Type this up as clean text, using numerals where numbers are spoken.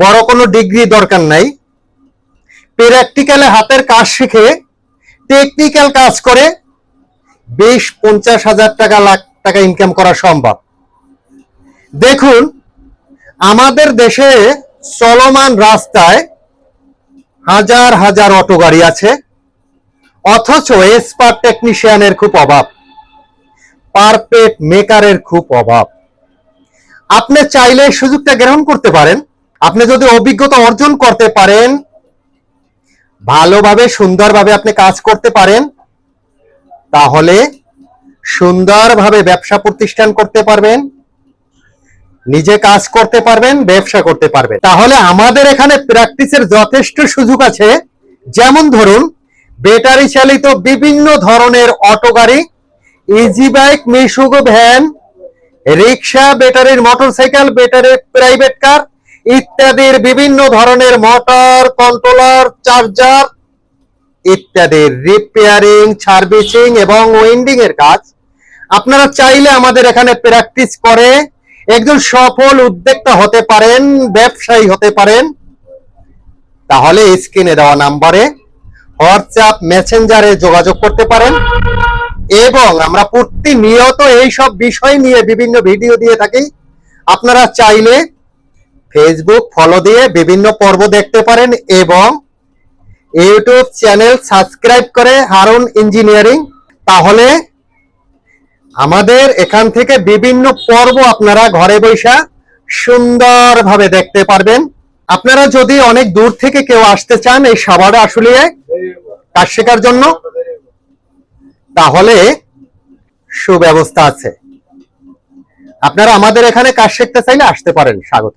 বড় কোনো ডিগ্রি দরকার নাই, প্র্যাকটিক্যালে হাতের কাজ শিখে টেকনিক্যাল কাজ করে 20-50 হাজার টাকা, লাখ টাকা ইনকাম করা সম্ভব। দেখুন, আমাদের দেশে চলমান রাস্তায় হাজার হাজার অটো গাড়ি আছে, অথচ এক্সপার্ট টেকনিশিয়ানের খুব অভাব, পারফেক্ট মেকারের খুব অভাব। আপনি চাইলে সুযোগটা গ্রহণ করতে পারেন। আপনি যদি অভিজ্ঞতা অর্জন করতে পারেন, ভালোভাবে সুন্দরভাবে আপনি কাজ করতে পারেন, তাহলে সুন্দরভাবে ব্যবসা প্রতিষ্ঠান করতে পারবেন, নিজে কাজ করতে পারবেন, ব্যবসা করতে পারবেন। তাহলে আমাদের এখানে প্র্যাকটিসের যথেষ্ট সুযোগ আছে। যেমন ধরুন, ব্যাটারি চালিত বিভিন্ন ধরনের অটো গাড়ি, ইজি বাইক, মিশুগো ভ্যান, রিক্সা, ব্যাটারির মোটরসাইকেল, ব্যাটারির প্রাইভেট কার ইত্যাদির বিভিন্ন ধরনের মোটর, কন্ট্রোলার, চার্জার ইত্যাদির রিপেয়ারিং, সার্ভিসিং এবং ওয়েল্ডিং এর কাজ আপনারা চাইলে আমাদের এখানে প্র্যাকটিস করে একজন সফল উদ্যোক্তা হতে পারেন, ব্যবসায়ী হতে পারেন। তাহলে স্ক্রিনে দেওয়া নাম্বারে হোয়াটসঅ্যাপ, মেসেঞ্জারে যোগাযোগ করতে পারেন এবং আমরা প্রতিনিয়ত এই সব বিষয় নিয়ে বিভিন্ন ভিডিও দিয়ে থাকি। আপনারা চাইলে ফেসবুক ফলো দিয়ে বিভিন্ন পর্ব দেখতে পারেন এবং ইউটিউব চ্যানেল সাবস্ক্রাইব করে হারুন ইঞ্জিনিয়ারিং। তাহলে আমাদের এখান থেকে বিভিন্ন পর্ব আপনারা ঘরে বসে সুন্দরভাবে দেখতে পারবেন। আপনারা যদি অনেক দূর থেকে কেউ আসতে চান এই সাভারে আসলে কাজ শেখার জন্য, তাহলে সুব্যবস্থা আছে। আপনারা আমাদের এখানে কাজ শিখতে চাইলে আসতে পারেন। স্বাগত।